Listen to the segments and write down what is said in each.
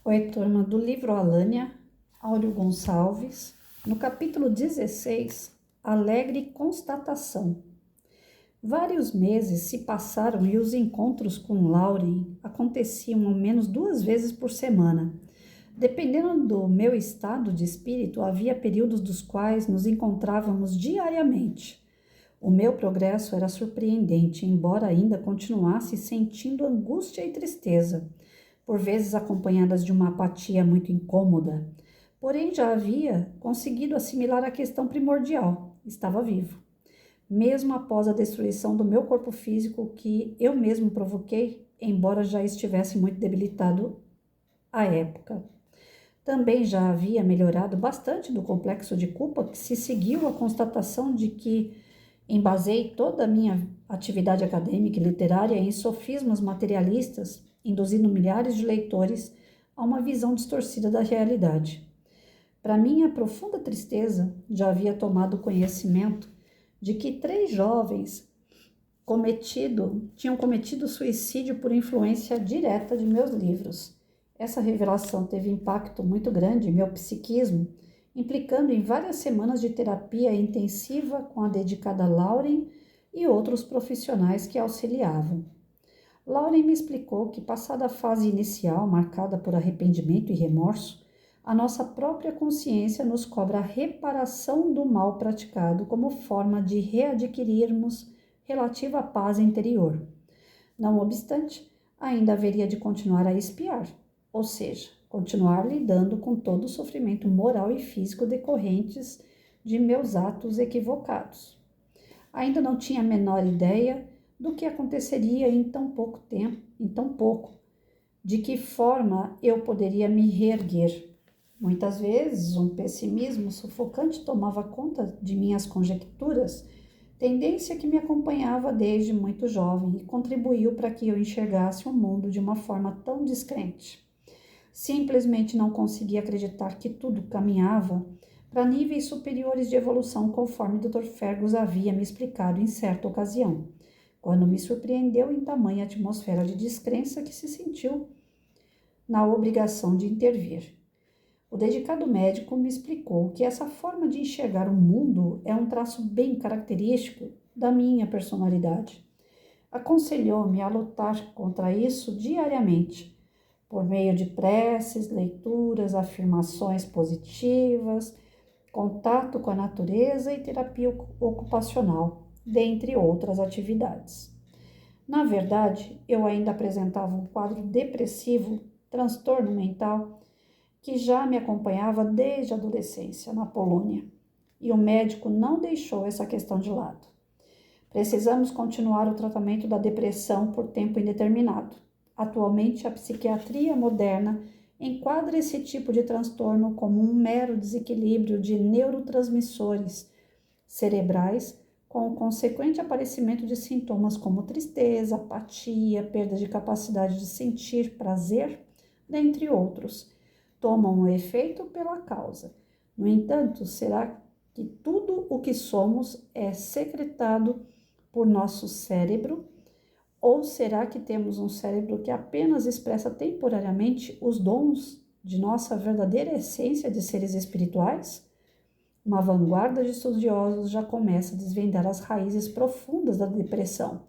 Oi, turma do livro Alânia, Áureo Gonçalves, no capítulo 16, Alegre Constatação. Vários meses se passaram e os encontros com Lauren aconteciam ao menos 2 vezes por semana. Dependendo do meu estado de espírito, havia períodos dos quais nos encontrávamos diariamente. O meu progresso era surpreendente, embora ainda continuasse sentindo angústia e tristeza, por vezes acompanhadas de uma apatia muito incômoda. Porém, já havia conseguido assimilar a questão primordial: estava vivo. Mesmo após a destruição do meu corpo físico, que eu mesmo provoquei, embora já estivesse muito debilitado à época. Também já havia melhorado bastante do complexo de culpa que se seguiu à constatação de que embasei toda a minha atividade acadêmica e literária em sofismas materialistas, induzindo milhares de leitores a uma visão distorcida da realidade. Para minha profunda tristeza, já havia tomado conhecimento de que 3 jovens tinham cometido suicídio por influência direta de meus livros. Essa revelação teve impacto muito grande em meu psiquismo, implicando em várias semanas de terapia intensiva com a dedicada Lauren e outros profissionais que auxiliavam. Lauren me explicou que, passada a fase inicial, marcada por arrependimento e remorso, a nossa própria consciência nos cobra a reparação do mal praticado como forma de readquirirmos relativa paz interior. Não obstante, ainda haveria de continuar a expiar, ou seja, continuar lidando com todo o sofrimento moral e físico decorrentes de meus atos equivocados. Ainda não tinha a menor ideia do que aconteceria em tão pouco tempo, de que forma eu poderia me reerguer. Muitas vezes, um pessimismo sufocante tomava conta de minhas conjecturas, tendência que me acompanhava desde muito jovem e contribuiu para que eu enxergasse o mundo de uma forma tão descrente. Simplesmente não conseguia acreditar que tudo caminhava para níveis superiores de evolução, conforme Dr. Fergus havia me explicado em certa ocasião, quando me surpreendeu em tamanha atmosfera de descrença que se sentiu na obrigação de intervir. O dedicado médico me explicou que essa forma de enxergar o mundo é um traço bem característico da minha personalidade. Aconselhou-me a lutar contra isso diariamente, por meio de preces, leituras, afirmações positivas, contato com a natureza e terapia ocupacional, dentre outras atividades. Na verdade, eu ainda apresentava um quadro depressivo, transtorno mental, que já me acompanhava desde a adolescência na Polônia, e o médico não deixou essa questão de lado. Precisamos continuar o tratamento da depressão por tempo indeterminado. Atualmente, a psiquiatria moderna enquadra esse tipo de transtorno como um mero desequilíbrio de neurotransmissores cerebrais, com o consequente aparecimento de sintomas como tristeza, apatia, perda de capacidade de sentir prazer, dentre outros. Tomam o efeito pela causa. No entanto, será que tudo o que somos é secretado por nosso cérebro? Ou será que temos um cérebro que apenas expressa temporariamente os dons de nossa verdadeira essência de seres espirituais? Uma vanguarda de estudiosos já começa a desvendar as raízes profundas da depressão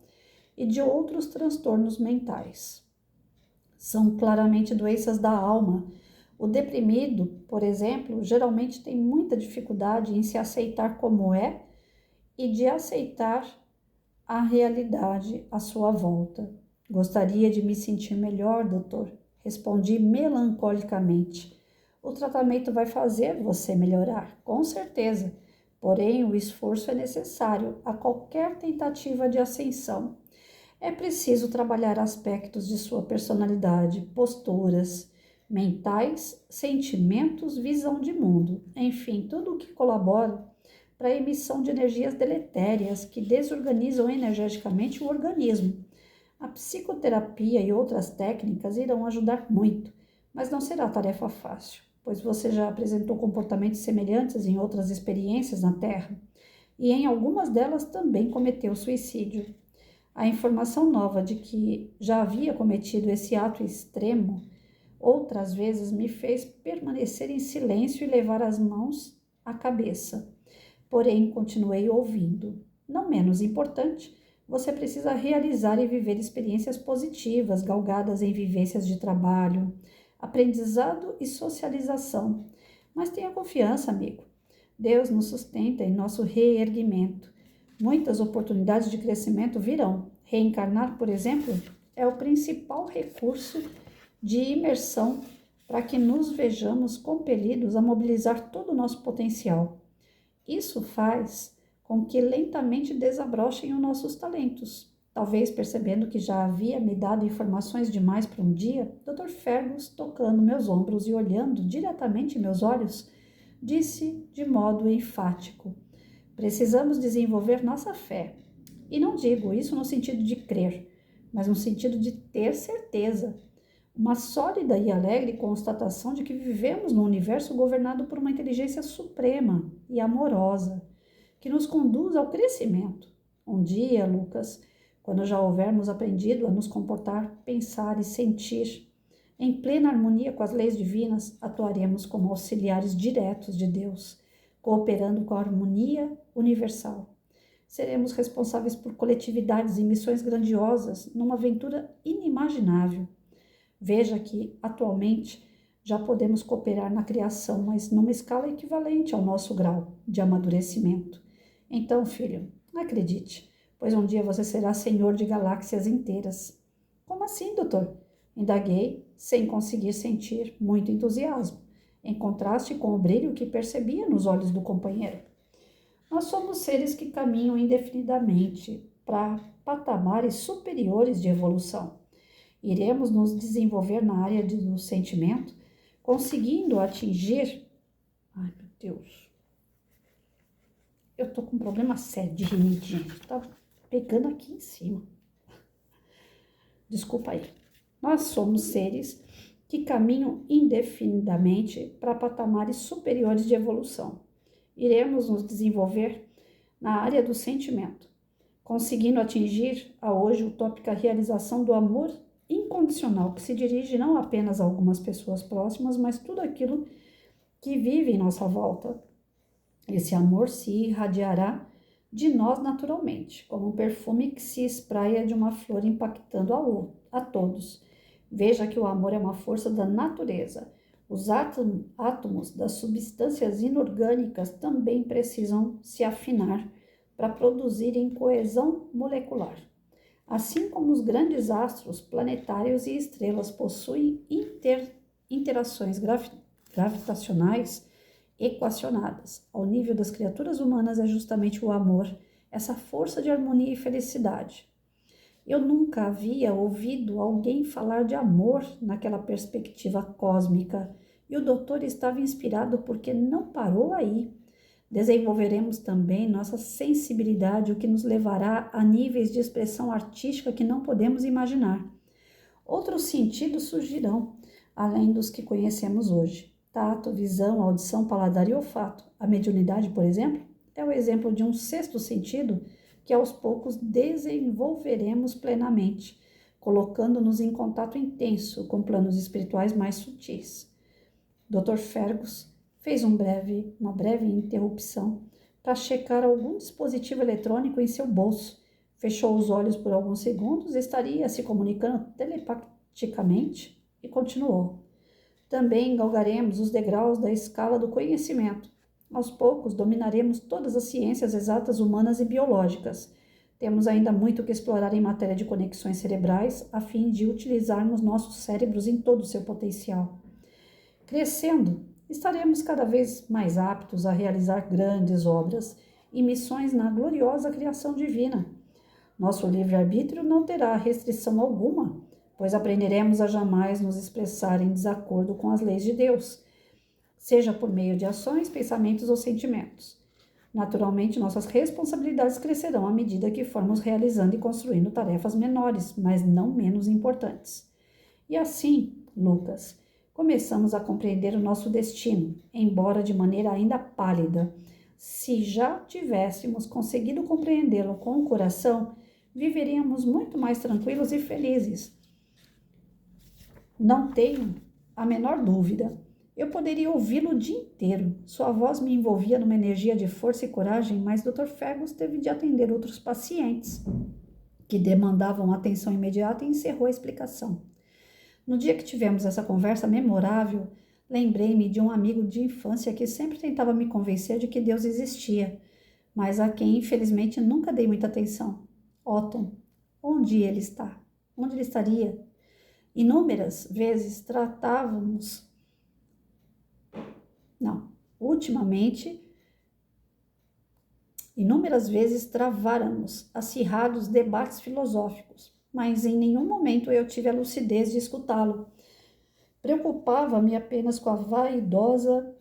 e de outros transtornos mentais. São claramente doenças da alma. O deprimido, por exemplo, geralmente tem muita dificuldade em se aceitar como é e de aceitar a realidade à sua volta. Gostaria de me sentir melhor, doutor. Respondi melancolicamente. O tratamento vai fazer você melhorar, com certeza. Porém, o esforço é necessário a qualquer tentativa de ascensão. É preciso trabalhar aspectos de sua personalidade, posturas mentais, sentimentos, visão de mundo, enfim, tudo o que colabora para a emissão de energias deletérias que desorganizam energeticamente o organismo. A psicoterapia e outras técnicas irão ajudar muito, mas não será tarefa fácil, pois você já apresentou comportamentos semelhantes em outras experiências na Terra, e em algumas delas também cometeu suicídio. A informação nova de que já havia cometido esse ato extremo Outras vezes me fez permanecer em silêncio e levar as mãos à cabeça. Porém, continuei ouvindo. Não menos importante, você precisa realizar e viver experiências positivas, galgadas em vivências de trabalho, aprendizado e socialização. Mas tenha confiança, amigo. Deus nos sustenta em nosso reerguimento. Muitas oportunidades de crescimento virão. Reencarnar, por exemplo, é o principal recurso de imersão para que nos vejamos compelidos a mobilizar todo o nosso potencial. Isso faz com que lentamente desabrochem os nossos talentos. Talvez percebendo que já havia me dado informações demais para um dia, Dr. Fergus, tocando meus ombros e olhando diretamente em meus olhos, disse de modo enfático: precisamos desenvolver nossa fé. E não digo isso no sentido de crer, mas no sentido de ter certeza. Uma sólida e alegre constatação de que vivemos num universo governado por uma inteligência suprema e amorosa, que nos conduz ao crescimento. Um dia, Lucas, quando já houvermos aprendido a nos comportar, pensar e sentir em plena harmonia com as leis divinas, atuaremos como auxiliares diretos de Deus, cooperando com a harmonia universal. Seremos responsáveis por coletividades e missões grandiosas numa aventura inimaginável. Veja que, atualmente, já podemos cooperar na criação, mas numa escala equivalente ao nosso grau de amadurecimento. Então, filho, acredite, pois um dia você será senhor de galáxias inteiras. Como assim, doutor? Indaguei, sem conseguir sentir muito entusiasmo, em contraste com o brilho que percebia nos olhos do companheiro. Nós somos seres que caminham indefinidamente para patamares superiores de evolução. Iremos nos desenvolver na área do sentimento, conseguindo atingir... Ai, meu Deus. Eu tô com um problema sério de rinite, gente. Tá pegando aqui em cima. Desculpa aí. Nós somos seres que caminham indefinidamente para patamares superiores de evolução. Iremos nos desenvolver na área do sentimento, conseguindo atingir a hoje utópica realização do amor incondicional, que se dirige não apenas a algumas pessoas próximas, mas tudo aquilo que vive em nossa volta. Esse amor se irradiará de nós naturalmente, como um perfume que se espraia de uma flor impactando a todos. Veja que o amor é uma força da natureza. Os átomos das substâncias inorgânicas também precisam se afinar para produzirem coesão molecular. Assim como os grandes astros planetários e estrelas possuem interações gravitacionais equacionadas, ao nível das criaturas humanas é justamente o amor, essa força de harmonia e felicidade. Eu nunca havia ouvido alguém falar de amor naquela perspectiva cósmica, e o doutor estava inspirado porque não parou aí. Desenvolveremos também nossa sensibilidade, o que nos levará a níveis de expressão artística que não podemos imaginar. Outros sentidos surgirão, além dos que conhecemos hoje. Tato, visão, audição, paladar e olfato. A mediunidade, por exemplo, é o exemplo de um sexto sentido que aos poucos desenvolveremos plenamente, colocando-nos em contato intenso com planos espirituais mais sutis. Dr. Fergus fez uma breve interrupção para checar algum dispositivo eletrônico em seu bolso. Fechou os olhos por alguns segundos, estaria se comunicando telepaticamente e continuou. Também galgaremos os degraus da escala do conhecimento. Aos poucos, dominaremos todas as ciências exatas humanas e biológicas. Temos ainda muito que explorar em matéria de conexões cerebrais, a fim de utilizarmos nossos cérebros em todo o seu potencial. Crescendo, estaremos cada vez mais aptos a realizar grandes obras e missões na gloriosa criação divina. Nosso livre-arbítrio não terá restrição alguma, pois aprenderemos a jamais nos expressar em desacordo com as leis de Deus, seja por meio de ações, pensamentos ou sentimentos. Naturalmente, nossas responsabilidades crescerão à medida que formos realizando e construindo tarefas menores, mas não menos importantes. E assim, Lucas, começamos a compreender o nosso destino, embora de maneira ainda pálida. Se já tivéssemos conseguido compreendê-lo com o coração, viveríamos muito mais tranquilos e felizes. Não tenho a menor dúvida. Eu poderia ouvi-lo o dia inteiro. Sua voz me envolvia numa energia de força e coragem, mas Dr. Fergus teve de atender outros pacientes que demandavam atenção imediata e encerrou a explicação. No dia que tivemos essa conversa memorável, lembrei-me de um amigo de infância que sempre tentava me convencer de que Deus existia, mas a quem, infelizmente, nunca dei muita atenção. Otton, onde ele está? Onde ele estaria? Inúmeras vezes traváramos acirrados debates filosóficos, mas em nenhum momento eu tive a lucidez de escutá-lo. Preocupava-me apenas com a vaidosa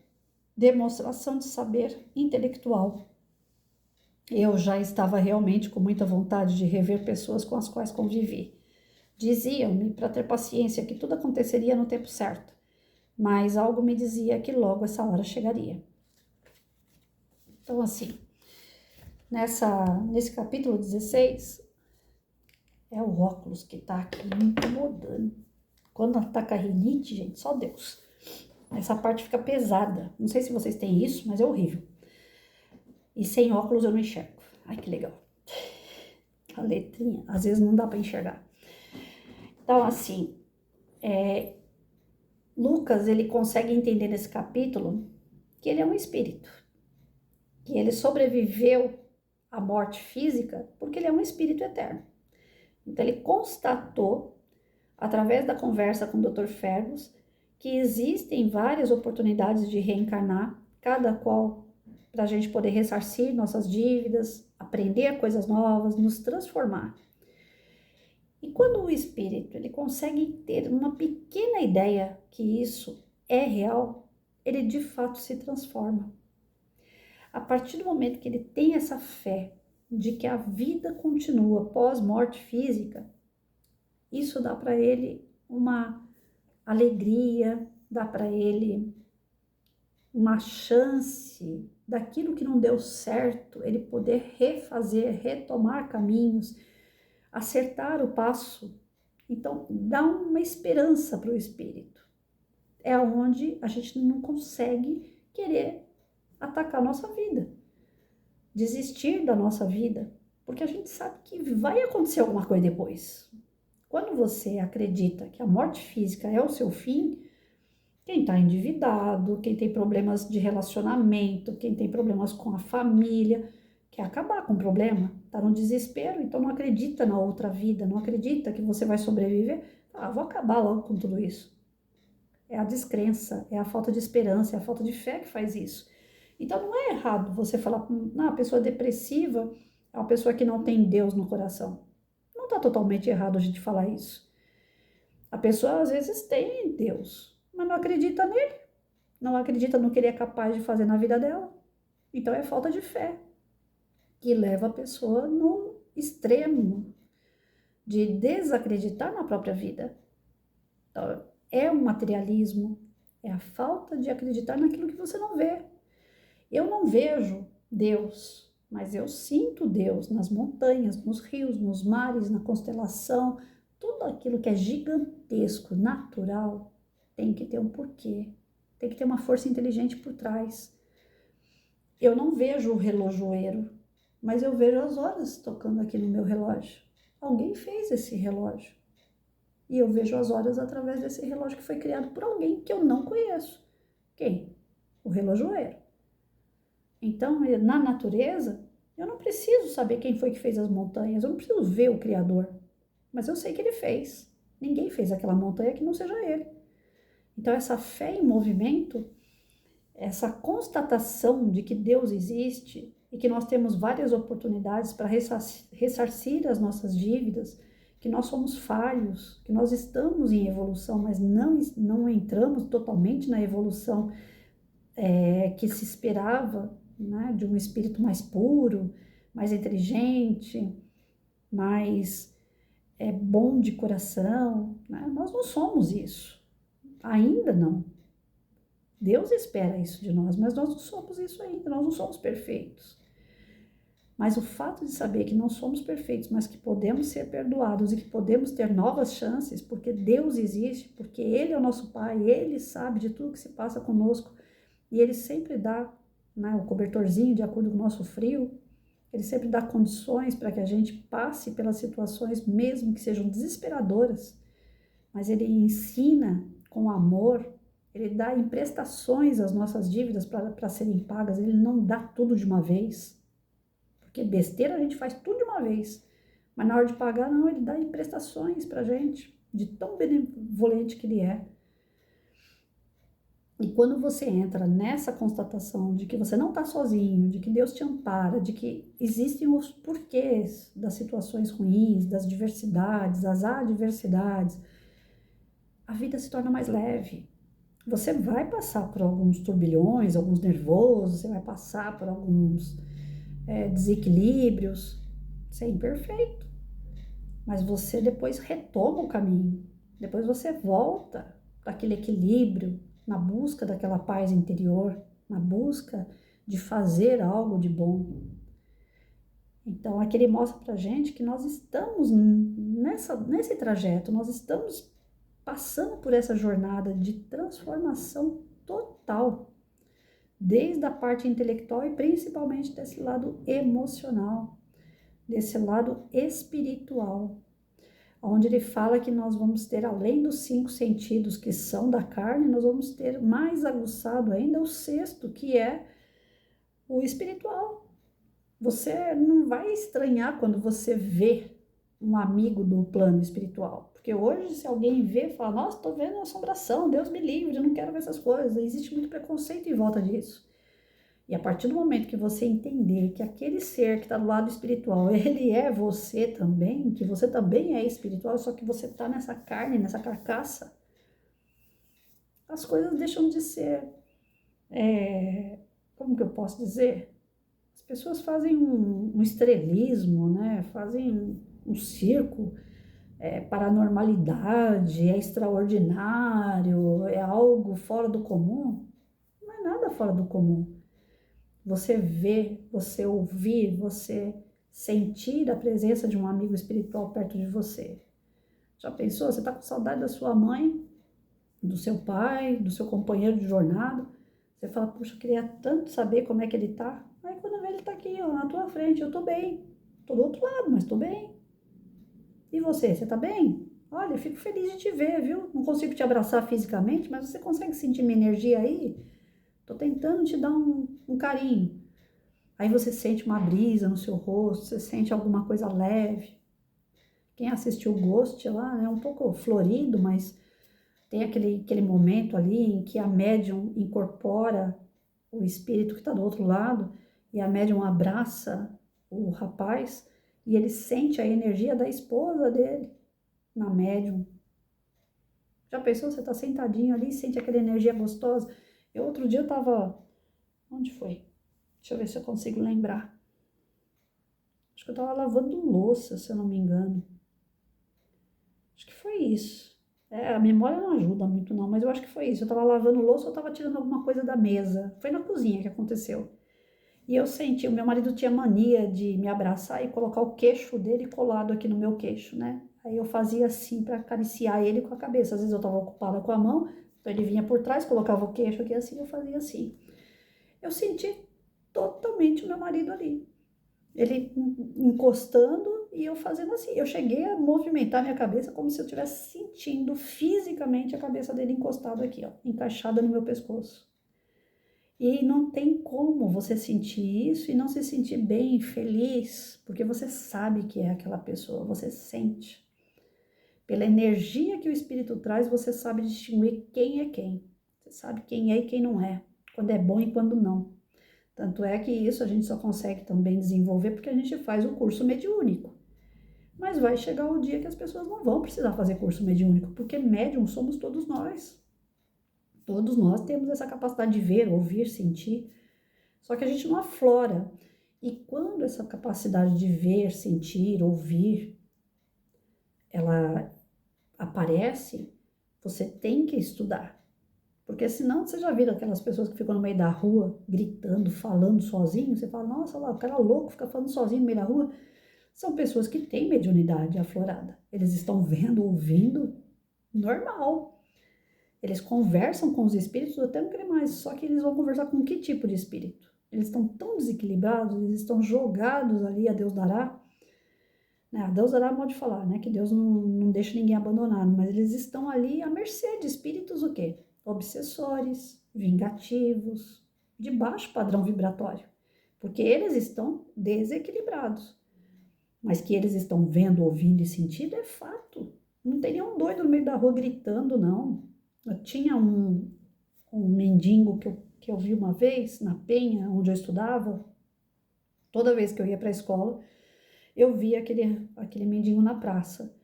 demonstração de saber intelectual. Eu já estava realmente com muita vontade de rever pessoas com as quais convivi. Diziam-me para ter paciência que tudo aconteceria no tempo certo, mas algo me dizia que logo essa hora chegaria. Então, assim, nesse capítulo 16, é o óculos que tá aqui me incomodando. Quando ataca a rinite, gente, só Deus. Essa parte fica pesada. Não sei se vocês têm isso, mas é horrível. E sem óculos eu não enxergo. Ai, que legal. A letrinha, às vezes não dá para enxergar. Então, assim, Lucas, ele consegue entender nesse capítulo que ele é um espírito. Que ele sobreviveu à morte física porque ele é um espírito eterno. Então, ele constatou, através da conversa com o Dr. Fergus, que existem várias oportunidades de reencarnar, cada qual para a gente poder ressarcir nossas dívidas, aprender coisas novas, nos transformar. E quando o espírito ele consegue ter uma pequena ideia que isso é real, ele de fato se transforma. A partir do momento que ele tem essa fé de que a vida continua pós-morte física, isso dá para ele uma alegria, dá para ele uma chance daquilo que não deu certo, ele poder refazer, retomar caminhos, acertar o passo. Então, dá uma esperança para o espírito. É onde a gente não consegue querer atacar a nossa vida, desistir da nossa vida, porque a gente sabe que vai acontecer alguma coisa depois. Quando você acredita que a morte física é o seu fim, quem está endividado, quem tem problemas de relacionamento, quem tem problemas com a família, quer acabar com o problema, está no desespero, então não acredita na outra vida, não acredita que você vai sobreviver, vou acabar logo com tudo isso. É a descrença, é a falta de esperança, é a falta de fé que faz isso. Então não é errado você falar, a pessoa depressiva é uma pessoa que não tem Deus no coração. Não está totalmente errado a gente falar isso. A pessoa às vezes tem Deus, mas não acredita nele, não acredita no que ele é capaz de fazer na vida dela. Então é falta de fé que leva a pessoa no extremo de desacreditar na própria vida. Então, é o materialismo, é a falta de acreditar naquilo que você não vê. Eu não vejo Deus, mas eu sinto Deus nas montanhas, nos rios, nos mares, na constelação. Tudo aquilo que é gigantesco, natural, tem que ter um porquê, tem que ter uma força inteligente por trás. Eu não vejo o relojoeiro, mas eu vejo as horas tocando aqui no meu relógio. Alguém fez esse relógio. E eu vejo as horas através desse relógio que foi criado por alguém que eu não conheço. Quem? O relojoeiro. Então, na natureza, eu não preciso saber quem foi que fez as montanhas, eu não preciso ver o Criador, mas eu sei que ele fez. Ninguém fez aquela montanha que não seja ele. Então, essa fé em movimento, essa constatação de que Deus existe e que nós temos várias oportunidades para ressarcir as nossas dívidas, que nós somos falhos, que nós estamos em evolução, mas não entramos totalmente na evolução que se esperava, né, de um espírito mais puro, mais inteligente, mais bom de coração, né? Nós não somos isso. Ainda não. Deus espera isso de nós, mas nós não somos isso ainda, nós não somos perfeitos. Mas o fato de saber que não somos perfeitos, mas que podemos ser perdoados e que podemos ter novas chances, porque Deus existe, porque Ele é o nosso Pai, Ele sabe de tudo que se passa conosco e Ele sempre dá, né, o cobertorzinho de acordo com o nosso frio, Ele sempre dá condições para que a gente passe pelas situações, mesmo que sejam desesperadoras, mas Ele ensina com amor, Ele dá emprestações às nossas dívidas para serem pagas, Ele não dá tudo de uma vez. Porque besteira a gente faz tudo de uma vez. Mas na hora de pagar, não, ele dá prestações pra gente, de tão benevolente que ele é. E quando você entra nessa constatação de que você não está sozinho, de que Deus te ampara, de que existem os porquês das situações ruins, das diversidades, das adversidades, a vida se torna mais leve. Você vai passar por alguns turbilhões, alguns nervosos, você vai passar por alguns desequilíbrios, você é imperfeito, mas você depois retoma o caminho, depois você volta para aquele equilíbrio, na busca daquela paz interior, na busca de fazer algo de bom. Então, aqui ele mostra para a gente que nós estamos nesse trajeto, nós estamos passando por essa jornada de transformação total, desde a parte intelectual e principalmente desse lado emocional, desse lado espiritual, onde ele fala que nós vamos ter, além dos 5 sentidos que são da carne, nós vamos ter mais aguçado ainda o sexto, que é o espiritual. Você não vai estranhar quando você vê um amigo do plano espiritual, porque hoje se alguém vê, fala, nossa, tô vendo uma assombração, Deus me livre, eu não quero ver essas coisas, existe muito preconceito em volta disso. E a partir do momento que você entender que aquele ser que está do lado espiritual, ele é você também, que você também é espiritual, só que você está nessa carne, nessa carcaça, as coisas deixam de ser, como que eu posso dizer? As pessoas fazem um estrelismo, né? Fazem um circo, paranormalidade, é extraordinário, é algo fora do comum. Não é nada fora do comum. Você ver, você ouvir, você sentir a presença de um amigo espiritual perto de você. Já pensou? Você está com saudade da sua mãe, do seu pai, do seu companheiro de jornada. Você fala, puxa, eu queria tanto saber como é que ele tá. Aí quando vê, ele tá aqui, ó, na tua frente, eu tô bem. Tô do outro lado, mas tô bem. E você tá bem? Olha, eu fico feliz de te ver, viu? Não consigo te abraçar fisicamente, mas você consegue sentir minha energia aí? Tô tentando te dar um carinho. Aí você sente uma brisa no seu rosto, você sente alguma coisa leve. Quem assistiu o Ghost lá, né, é um pouco florido, mas tem aquele momento ali em que a médium incorpora o espírito que está do outro lado e a médium abraça o rapaz e ele sente a energia da esposa dele na médium. Já pensou? Você está sentadinho ali e sente aquela energia gostosa? Outro dia eu estava... Onde foi? Deixa eu ver se eu consigo lembrar. Acho que eu estava lavando louça, se eu não me engano. Acho que foi isso. A memória não ajuda muito não, mas eu acho que foi isso. Eu estava lavando louça ou estava tirando alguma coisa da mesa. Foi na cozinha que aconteceu. E eu senti, o meu marido tinha mania de me abraçar e colocar o queixo dele colado aqui no meu queixo, né? Aí eu fazia assim para acariciar ele com a cabeça. Às vezes eu estava ocupada com a mão, então ele vinha por trás, colocava o queixo aqui assim, eu fazia assim. Eu senti totalmente o meu marido ali. Ele encostando e eu fazendo assim. Eu cheguei a movimentar minha cabeça como se eu estivesse sentindo fisicamente a cabeça dele encostada aqui, ó, encaixada no meu pescoço. E não tem como você sentir isso e não se sentir bem, feliz, porque você sabe que é aquela pessoa, você sente. Pela energia que o espírito traz, você sabe distinguir quem é quem. Você sabe quem é e quem não é, quando é bom e quando não. Tanto é que isso a gente só consegue também desenvolver porque a gente faz o curso mediúnico. Mas vai chegar o dia que as pessoas não vão precisar fazer curso mediúnico, porque médium somos todos nós. Todos nós temos essa capacidade de ver, ouvir, sentir, só que a gente não aflora. E quando essa capacidade de ver, sentir, ouvir, ela aparece, você tem que estudar. Porque senão você já viu aquelas pessoas que ficam no meio da rua, gritando, falando sozinho, você fala, nossa, lá, o cara louco fica falando sozinho no meio da rua. São pessoas que têm mediunidade aflorada. Eles estão vendo, ouvindo, normal. Eles conversam com os espíritos até não querer mais, só que eles vão conversar com que tipo de espírito? Eles estão tão desequilibrados, eles estão jogados ali, a Deus dará. A Deus dará modo de falar, né? Que Deus não deixa ninguém abandonado, mas eles estão ali à mercê de espíritos o quê? Obsessores, vingativos, de baixo padrão vibratório, porque eles estão desequilibrados. Mas que eles estão vendo, ouvindo e sentindo é fato. Não tem nenhum doido no meio da rua gritando, não. Eu tinha um mendigo que eu vi uma vez na Penha, onde eu estudava. Toda vez que eu ia para a escola, eu via aquele mendigo na praça.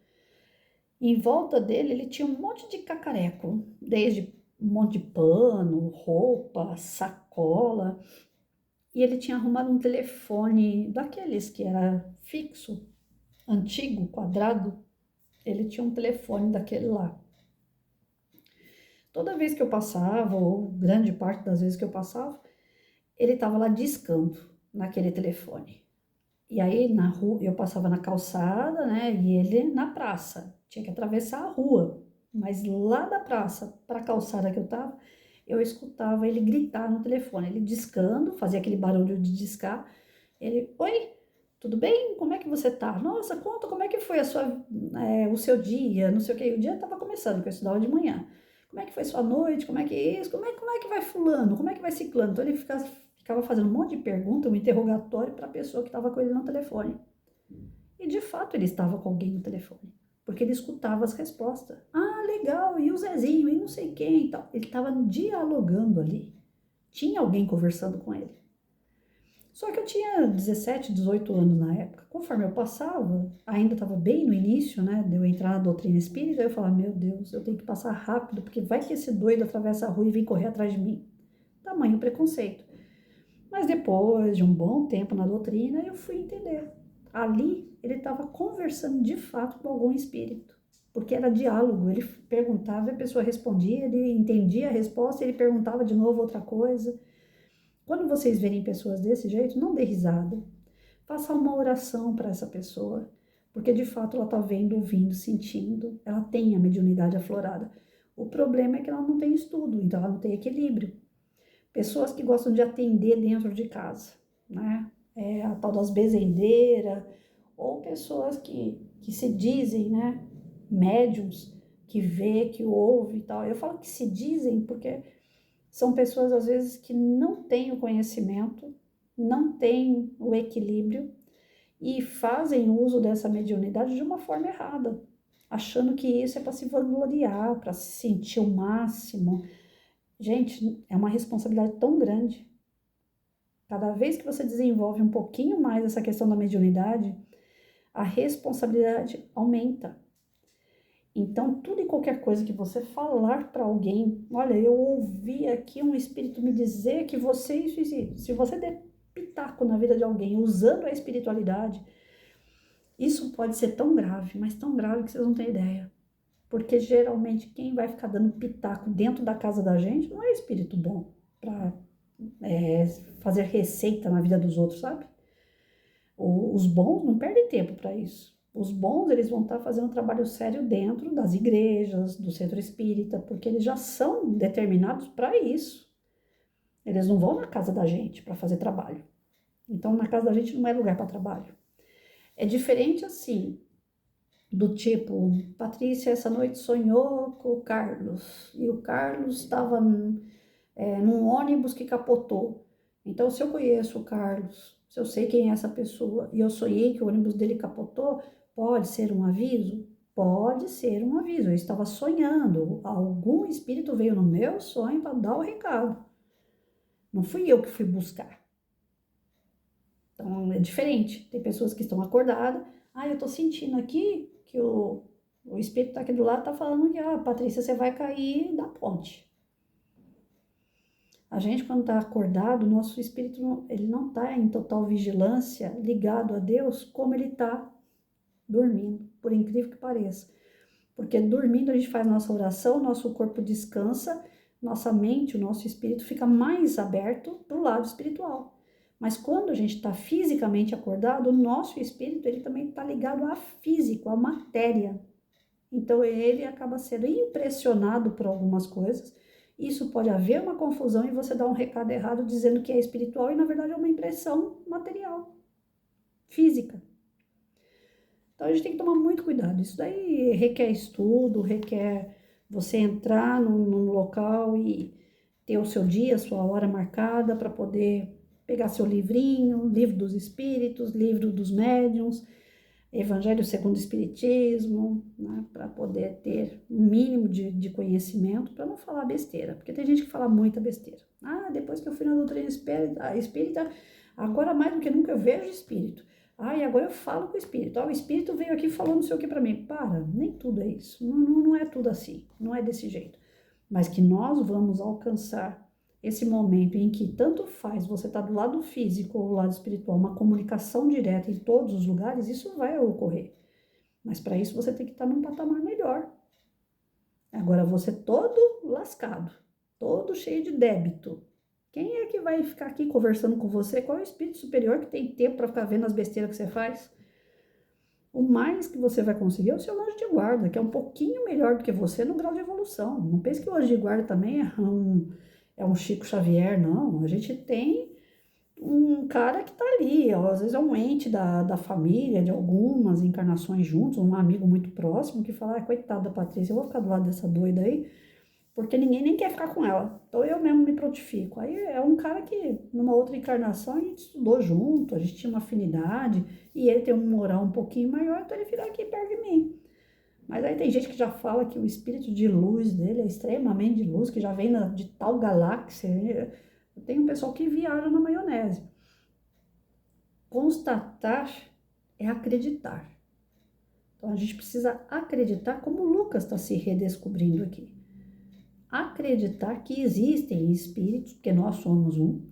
Em volta dele, ele tinha um monte de cacareco, desde um monte de pano, roupa, sacola. E ele tinha arrumado um telefone daqueles que era fixo, antigo, quadrado. Ele tinha um telefone daquele lá. Toda vez que eu passava, ou grande parte das vezes que eu passava, ele estava lá discando naquele telefone. E aí na rua, eu passava na calçada, né? E ele na praça. Tinha que atravessar a rua. Mas lá da praça para a calçada que eu tava, eu escutava ele gritar no telefone. Ele discando, fazia aquele barulho de discar. Ele, oi, tudo bem? Como é que você tá? Nossa, conta como é que foi o seu dia, não sei o que. O dia estava começando, porque eu estudava de manhã. Como é que foi sua noite? Como é que é isso? Como é que vai fulano? Como é que vai ciclano? Então ele ficava fazendo um monte de perguntas, um interrogatório para a pessoa que estava com ele no telefone. E de fato ele estava com alguém no telefone, porque ele escutava as respostas. Ah, legal, e o Zezinho, e não sei quem e tal. Ele estava dialogando ali. Tinha alguém conversando com ele. Só que eu tinha 17, 18 anos na época. Conforme eu passava, ainda estava bem no início, né, de eu entrar na doutrina espírita, eu falava, meu Deus, eu tenho que passar rápido, porque vai que esse doido atravessa a rua e vem correr atrás de mim. Tamanho preconceito. Mas depois de um bom tempo na doutrina, eu fui entender. Ali, ele estava conversando de fato com algum espírito. Porque era diálogo, ele perguntava e a pessoa respondia, ele entendia a resposta e ele perguntava de novo outra coisa. Quando vocês verem pessoas desse jeito, não dê risada. Faça uma oração para essa pessoa, porque de fato ela está vendo, ouvindo, sentindo, ela tem a mediunidade aflorada. O problema é que ela não tem estudo, então ela não tem equilíbrio. Pessoas que gostam de atender dentro de casa, né? A tal das bezendeiras, ou pessoas que se dizem, né? Médiums, que vê, que ouve e tal. Eu falo que se dizem porque são pessoas, às vezes, que não têm o conhecimento, não têm o equilíbrio e fazem uso dessa mediunidade de uma forma errada, achando que isso é para se vangloriar, para se sentir o máximo. Gente, é uma responsabilidade tão grande. Cada vez que você desenvolve um pouquinho mais essa questão da mediunidade, a responsabilidade aumenta. Então, tudo e qualquer coisa que você falar para alguém, olha, eu ouvi aqui um espírito me dizer que você isso, se você der pitaco na vida de alguém usando a espiritualidade, isso pode ser tão grave, mas tão grave que vocês não têm ideia. Porque geralmente quem vai ficar dando pitaco dentro da casa da gente não é espírito bom para fazer receita na vida dos outros, sabe? Os bons não perdem tempo para isso. Os bons, eles vão estar fazendo um trabalho sério dentro das igrejas, do centro espírita, porque eles já são determinados para isso. Eles não vão na casa da gente para fazer trabalho. Então, na casa da gente não é lugar para trabalho. É diferente assim, do tipo, Patrícia essa noite sonhou com o Carlos, e o Carlos estava num ônibus que capotou. Então, se eu conheço o Carlos, se eu sei quem é essa pessoa, e eu sonhei que o ônibus dele capotou, pode ser um aviso? Pode ser um aviso. Eu estava sonhando, algum espírito veio no meu sonho para dar o recado. Não fui eu que fui buscar. Então, é diferente. Tem pessoas que estão acordadas. Ah, eu tô sentindo aqui que o espírito tá aqui do lado, tá falando que, Patrícia, você vai cair da ponte. A gente, quando está acordado, o nosso espírito ele não está em total vigilância, ligado a Deus, como ele está dormindo, por incrível que pareça. Porque dormindo a gente faz nossa oração, nosso corpo descansa, nossa mente, o nosso espírito fica mais aberto para o lado espiritual. Mas quando a gente está fisicamente acordado, o nosso espírito ele também está ligado a físico, à matéria. Então ele acaba sendo impressionado por algumas coisas. Isso pode haver uma confusão e você dá um recado errado dizendo que é espiritual e na verdade é uma impressão material, física. Então a gente tem que tomar muito cuidado. Isso daí requer estudo, requer você entrar num local e ter o seu dia, a sua hora marcada para poder pegar seu livrinho, livro dos espíritos, livro dos médiuns, Evangelho segundo o Espiritismo, né, para poder ter um mínimo de conhecimento, para não falar besteira, porque tem gente que fala muita besteira. Ah, depois que eu fui na doutrina espírita, agora mais do que nunca eu vejo espírito. Ah, e agora eu falo com o espírito. Ah, o espírito veio aqui e falou não sei o que para mim. Para, nem tudo é isso. Não é tudo assim, não é desse jeito. Mas que nós vamos alcançar esse momento em que tanto faz você estar do lado físico ou do lado espiritual, uma comunicação direta em todos os lugares, isso vai ocorrer. Mas para isso você tem que estar num patamar melhor. Agora você todo lascado, todo cheio de débito. Quem é que vai ficar aqui conversando com você? Qual é o espírito superior que tem tempo para ficar vendo as besteiras que você faz? O mais que você vai conseguir é o seu anjo de guarda, que é um pouquinho melhor do que você no grau de evolução. Não pense que o anjo de guarda também é um Chico Xavier, não. A gente tem um cara que tá ali, ó, às vezes é um ente da família, de algumas encarnações juntos, um amigo muito próximo, que fala, coitada da Patrícia, eu vou ficar do lado dessa doida aí, porque ninguém nem quer ficar com ela. Então eu mesmo me prontifico. Aí é um cara que, numa outra encarnação, a gente estudou junto, a gente tinha uma afinidade, e ele tem um moral um pouquinho maior, então ele fica aqui perto de mim. Mas aí tem gente que já fala que o espírito de luz dele é extremamente de luz, que já vem de tal galáxia. Tem um pessoal que viaja na maionese. Constatar é acreditar. Então a gente precisa acreditar como o Lucas está se redescobrindo aqui. Acreditar que existem espíritos, porque nós somos um.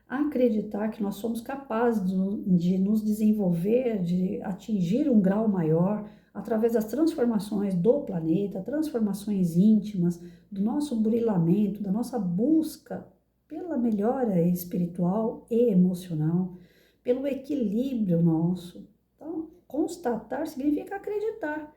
Acreditar que nós somos capazes de nos desenvolver, de atingir um grau maior através das transformações do planeta, transformações íntimas, do nosso burilamento, da nossa busca pela melhora espiritual e emocional, pelo equilíbrio nosso. Então, constatar significa acreditar.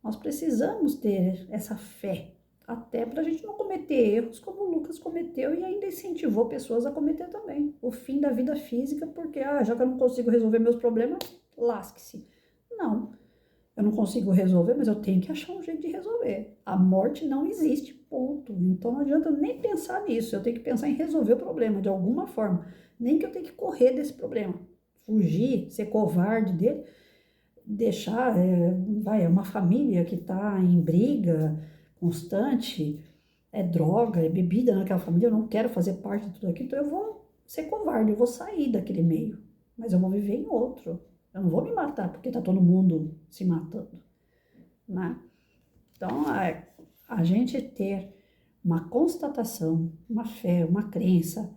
Nós precisamos ter essa fé, até para a gente não cometer erros como o Lucas cometeu e ainda incentivou pessoas a cometer também. O fim da vida física, porque já que eu não consigo resolver meus problemas, lasque-se. Não, eu não consigo resolver, mas eu tenho que achar um jeito de resolver. A morte não existe, ponto. Então não adianta nem pensar nisso, eu tenho que pensar em resolver o problema de alguma forma. Nem que eu tenha que correr desse problema, fugir, ser covarde dele, deixar, é uma família que está em briga constante, é droga, é bebida naquela família, eu não quero fazer parte de tudo aquilo, então eu vou ser covarde, eu vou sair daquele meio, mas eu vou viver em outro. Eu não vou me matar porque tá todo mundo se matando, né? Então, a gente ter uma constatação, uma fé, uma crença,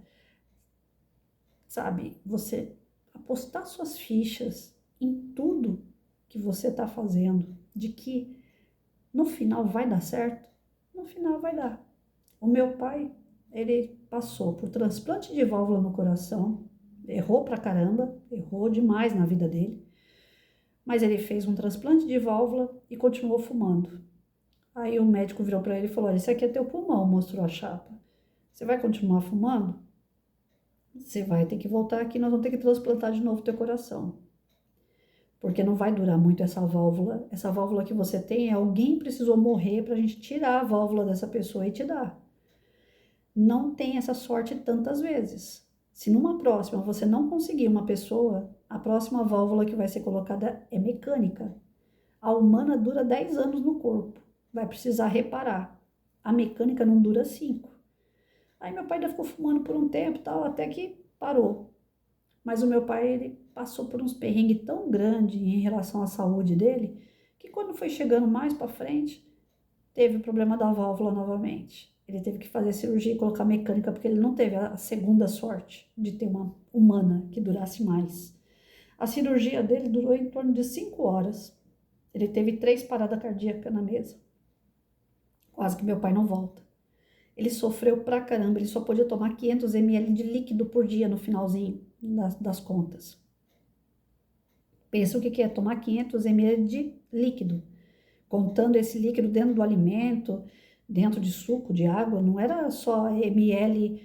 sabe? Você apostar suas fichas em tudo que você está fazendo, de que no final vai dar certo, no final vai dar. O meu pai, ele passou por transplante de válvula no coração, errou pra caramba, errou demais na vida dele, mas ele fez um transplante de válvula e continuou fumando. Aí o médico virou para ele e falou, olha, isso aqui é teu pulmão, mostrou a chapa. Você vai continuar fumando? Você vai ter que voltar aqui, nós vamos ter que transplantar de novo teu coração. Porque não vai durar muito essa válvula. Essa válvula que você tem, alguém precisou morrer para a gente tirar a válvula dessa pessoa e te dar. Não tem essa sorte tantas vezes. Se numa próxima você não conseguir uma pessoa, a próxima válvula que vai ser colocada é mecânica. A humana dura 10 anos no corpo. Vai precisar reparar. A mecânica não dura 5. Aí meu pai ainda ficou fumando por um tempo e tal, até que parou. Mas o meu pai, ele passou por uns perrengues tão grandes em relação à saúde dele, que quando foi chegando mais para frente, teve o problema da válvula novamente. Ele teve que fazer cirurgia e colocar mecânica, porque ele não teve a segunda sorte de ter uma humana que durasse mais. A cirurgia dele durou em torno de 5 horas. Ele teve 3 paradas cardíacas na mesa. Quase que meu pai não volta. Ele sofreu pra caramba, ele só podia tomar 500 ml de líquido por dia no finalzinho das contas. Pensa o que é tomar 500 ml de líquido, contando esse líquido dentro do alimento, dentro de suco, de água, não era só ml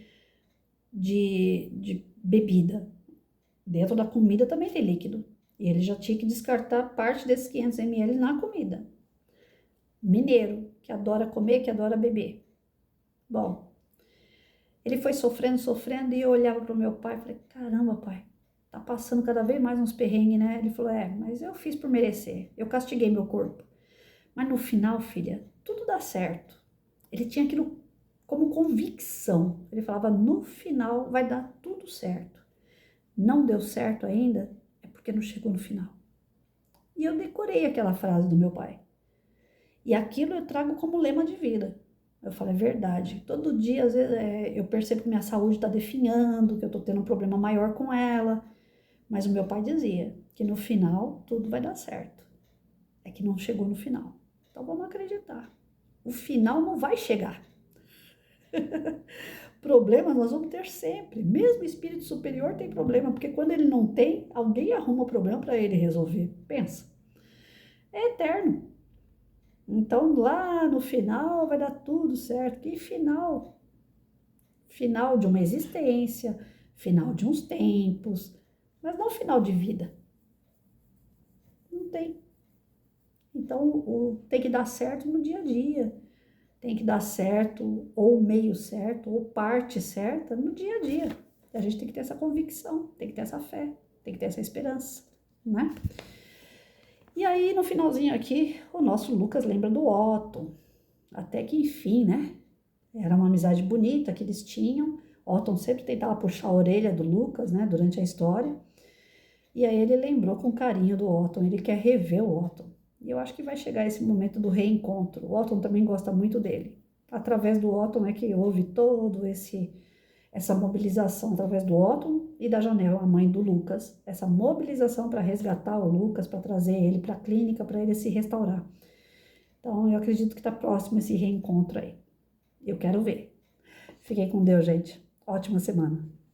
de bebida. Dentro da comida também tem líquido. E ele já tinha que descartar parte desses 500 ml na comida. Mineiro, que adora comer, que adora beber. Bom, ele foi sofrendo, sofrendo, e eu olhava para o meu pai e falei, caramba, pai, tá passando cada vez mais uns perrengues, né? Ele falou, mas eu fiz por merecer, eu castiguei meu corpo. Mas no final, filha, tudo dá certo. Ele tinha aquilo como convicção. Ele falava, no final vai dar tudo certo. Não deu certo ainda, é porque não chegou no final. E eu decorei aquela frase do meu pai. E aquilo eu trago como lema de vida. Eu falo, é verdade. Todo dia, às vezes, eu percebo que minha saúde está definhando, que eu estou tendo um problema maior com ela. Mas o meu pai dizia que no final tudo vai dar certo. É que não chegou no final. Então vamos acreditar. O final não vai chegar. Problema nós vamos ter sempre. Mesmo o espírito superior tem problema, porque quando ele não tem, alguém arruma o problema para ele resolver. Pensa. É eterno. Então lá no final vai dar tudo certo. Que final? Final de uma existência, final de uns tempos, mas não final de vida. Não tem. Então tem que dar certo no dia a dia. Tem que dar certo, ou meio certo, ou parte certa no dia a dia. A gente tem que ter essa convicção, tem que ter essa fé, tem que ter essa esperança, né? E aí, no finalzinho aqui, o nosso Lucas lembra do Otton. Até que enfim, né? Era uma amizade bonita que eles tinham. Otton sempre tentava puxar a orelha do Lucas, né? Durante a história. E aí ele lembrou com carinho do Otton. Ele quer rever o Otton. E eu acho que vai chegar esse momento do reencontro. O Otton também gosta muito dele. Através do Otton é que houve todo essa mobilização, através do Otton e da Janel, a mãe do Lucas. Essa mobilização para resgatar o Lucas, para trazer ele para a clínica, para ele se restaurar. Então, eu acredito que está próximo esse reencontro aí. Eu quero ver. Fiquem com Deus, gente. Ótima semana.